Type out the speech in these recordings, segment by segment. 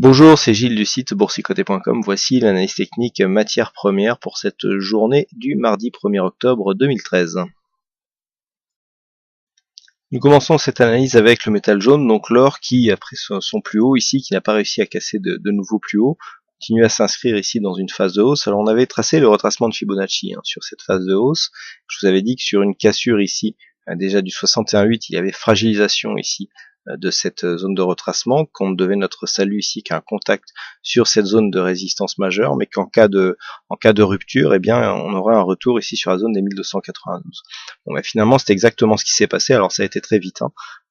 Bonjour, c'est Gilles du site boursicoté.com. Voici l'analyse technique matières premières pour cette journée du mardi 1er octobre 2013. Nous commençons cette analyse avec le métal jaune, donc l'or qui, après son plus haut ici, qui n'a pas réussi à casser de nouveau plus haut, continue à s'inscrire ici dans une phase de hausse. Alors on avait tracé le retracement de Fibonacci sur cette phase de hausse. Je vous avais dit que sur une cassure ici, déjà du 61,8, il y avait fragilisation ici de cette zone de retracement, qu'on devait notre salut ici qu'un contact sur cette zone de résistance majeure, mais qu'en cas de rupture, eh bien on aurait un retour ici sur la zone des 1292. Bon, finalement c'est exactement ce qui s'est passé. Alors ça a été très vite,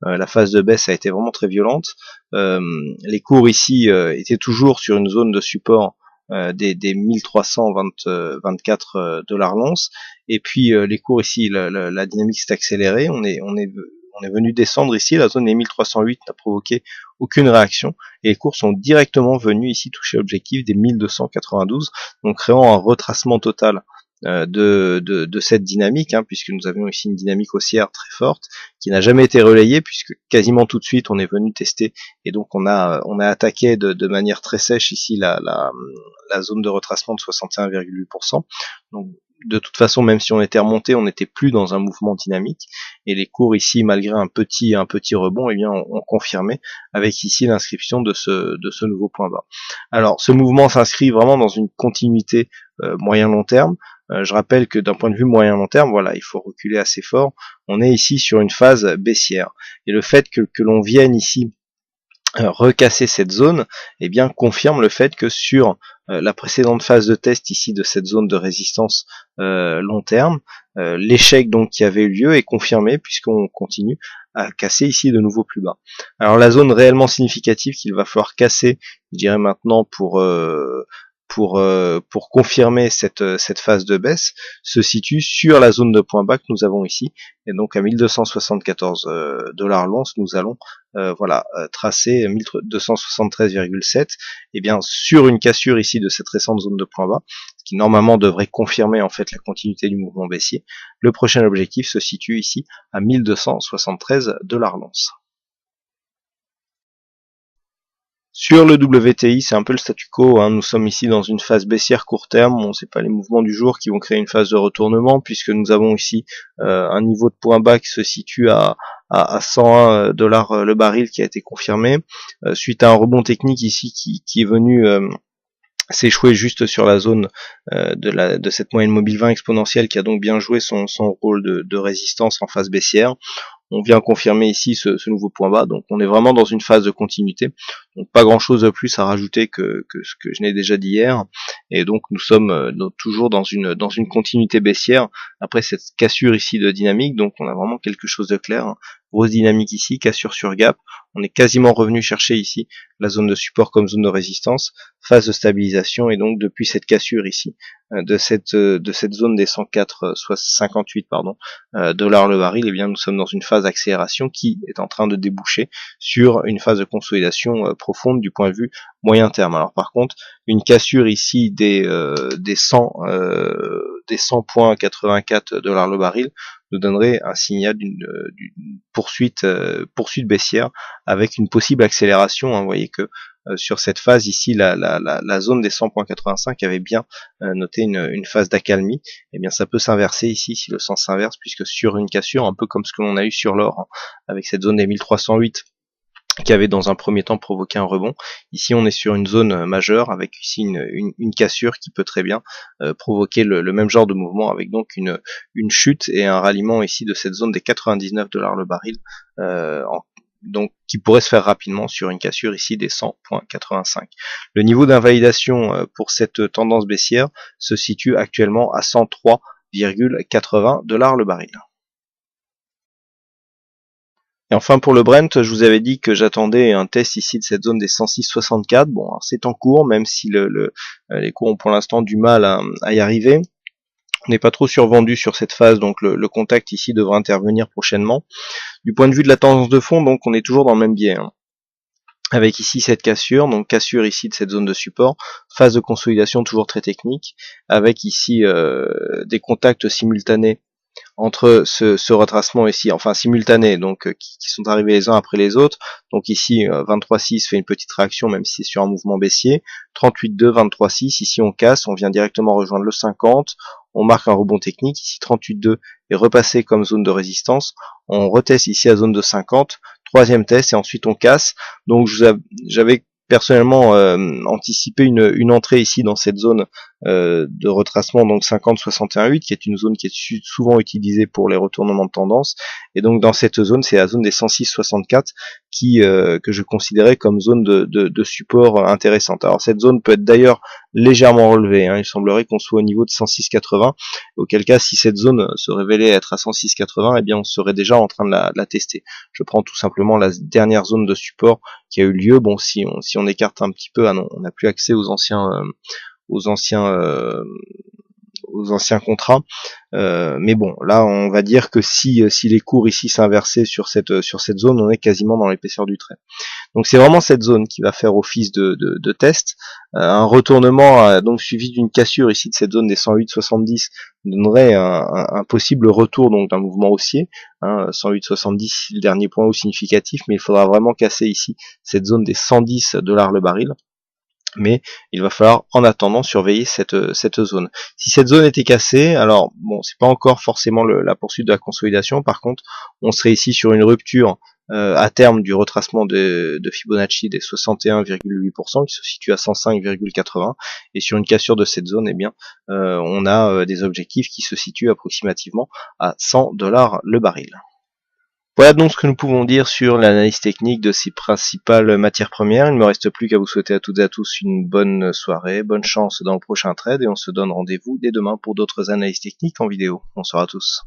la phase de baisse a été vraiment très violente. Les cours ici étaient toujours sur une zone de support des 1324 dollars l'once, et puis les cours ici, la dynamique s'est accélérée. On est venu descendre ici, la zone des 1308 n'a provoqué aucune réaction, et les cours sont directement venus ici toucher l'objectif des 1292, donc créant un retracement total de cette dynamique, puisque nous avions ici une dynamique haussière très forte, qui n'a jamais été relayée, puisque quasiment tout de suite on est venu tester, et donc on a attaqué de manière très sèche ici la zone de retracement de 61,8%. Donc de toute façon, même si on était remonté, on n'était plus dans un mouvement dynamique, et les cours ici, malgré un petit rebond, eh bien, ont confirmé avec ici l'inscription de ce nouveau point bas. Alors, ce mouvement s'inscrit vraiment dans une continuité moyen-long terme. Je rappelle que d'un point de vue moyen-long terme, voilà, il faut reculer assez fort. On est ici sur une phase baissière, et le fait que l'on vienne ici recasser cette zone, eh bien confirme le fait que sur la précédente phase de test ici de cette zone de résistance long terme, l'échec donc qui avait eu lieu est confirmé, puisqu'on continue à casser ici de nouveau plus bas. Alors la zone réellement significative qu'il va falloir casser, je dirais maintenant pour confirmer cette phase de baisse, se situe sur la zone de point bas que nous avons ici, et donc à 1274 dollars l'once, nous allons tracer 1273,7, et bien sur une cassure ici de cette récente zone de point bas, ce qui normalement devrait confirmer en fait la continuité du mouvement baissier. Le prochain objectif se situe ici à 1273 dollars l'once. Sur le WTI, c'est un peu le statu quo, nous sommes ici dans une phase baissière court terme. Bon, c'est pas les mouvements du jour qui vont créer une phase de retournement, puisque nous avons ici un niveau de point bas qui se situe à 101 dollars le baril, qui a été confirmé suite à un rebond technique ici qui est venu s'échouer juste sur la zone de cette moyenne mobile 20 exponentielle, qui a donc bien joué son rôle de résistance en phase baissière. On vient confirmer ici ce nouveau point bas, donc on est vraiment dans une phase de continuité, donc pas grand chose de plus à rajouter que ce que je n'ai déjà dit hier, et donc nous sommes toujours dans une continuité baissière après cette cassure ici de dynamique. Donc on a vraiment quelque chose de clair, grosse dynamique ici, cassure sur gap, on est quasiment revenu chercher ici la zone de support comme zone de résistance, phase de stabilisation, et donc depuis cette cassure ici de cette zone des 104,58 dollars le baril, et bien nous sommes dans une phase d'accélération qui est en train de déboucher sur une phase de consolidation profonde du point de vue moyen terme. Alors par contre, une cassure ici des 100,84 dollars le baril nous donnerait un signal d'une poursuite baissière avec une possible accélération. Vous voyez que sur cette phase ici, la zone des 100,85 avait bien noté une phase d'accalmie. Et bien ça peut s'inverser ici si le sens s'inverse, puisque sur une cassure, un peu comme ce que l'on a eu sur l'or, avec cette zone des 1308 qui avait dans un premier temps provoqué un rebond, ici on est sur une zone majeure avec ici une cassure qui peut très bien provoquer le même genre de mouvement, avec donc une chute et un ralliement ici de cette zone des 99 dollars le baril, donc qui pourrait se faire rapidement sur une cassure ici des 100,85. Le niveau d'invalidation pour cette tendance baissière se situe actuellement à 103,80 dollars le baril. Et enfin pour le Brent, je vous avais dit que j'attendais un test ici de cette zone des 106,64. Bon, c'est en cours, même si les cours ont pour l'instant du mal à y arriver. On n'est pas trop survendu sur cette phase, donc le contact ici devra intervenir prochainement. Du point de vue de la tendance de fond, donc on est toujours dans le même biais, avec ici cette cassure, donc cassure ici de cette zone de support, phase de consolidation toujours très technique, avec ici des contacts simultanés entre ce retracement ici, enfin simultané, donc qui sont arrivés les uns après les autres. Donc ici 23,6 fait une petite réaction même si c'est sur un mouvement baissier, 38,2, 23,6, ici on casse, on vient directement rejoindre le 50, on marque un rebond technique, ici 38,2 est repassé comme zone de résistance, on reteste ici à zone de 50, troisième test et ensuite on casse. Donc j'avais personnellement anticipé une entrée ici dans cette zone de retracement, donc 50-61,8, qui est une zone qui est souvent utilisée pour les retournements de tendance. Et donc dans cette zone, c'est la zone des 106-64 que je considérais comme zone de support intéressante. Alors cette zone peut être d'ailleurs légèrement relevée, hein. Il semblerait qu'on soit au niveau de 106,80, auquel cas si cette zone se révélait être à 106,80, eh bien on serait déjà en train de la tester. Je prends tout simplement la dernière zone de support qui a eu lieu. Bon, si on écarte un petit peu, ah non, on n'a plus accès aux anciens contrats. Mais bon, là, on va dire que si les cours ici s'inversaient sur cette zone, on est quasiment dans l'épaisseur du trait. Donc c'est vraiment cette zone qui va faire office de test. Un retournement donc suivi d'une cassure ici de cette zone des 108,70 donnerait un possible retour donc d'un mouvement haussier. 108,70 le dernier point haut significatif, mais il faudra vraiment casser ici cette zone des 110 $ le baril. Mais il va falloir en attendant surveiller cette zone. Si cette zone était cassée, alors bon, c'est pas encore forcément la poursuite de la consolidation. Par contre, on serait ici sur une rupture à terme du retracement de Fibonacci des 61,8% qui se situe à 105,80, et sur une cassure de cette zone, eh bien, on a des objectifs qui se situent approximativement à 100 $ le baril. Voilà donc ce que nous pouvons dire sur l'analyse technique de ces principales matières premières. Il ne me reste plus qu'à vous souhaiter à toutes et à tous une bonne soirée, bonne chance dans le prochain trade, et on se donne rendez-vous dès demain pour d'autres analyses techniques en vidéo. Bonsoir à tous.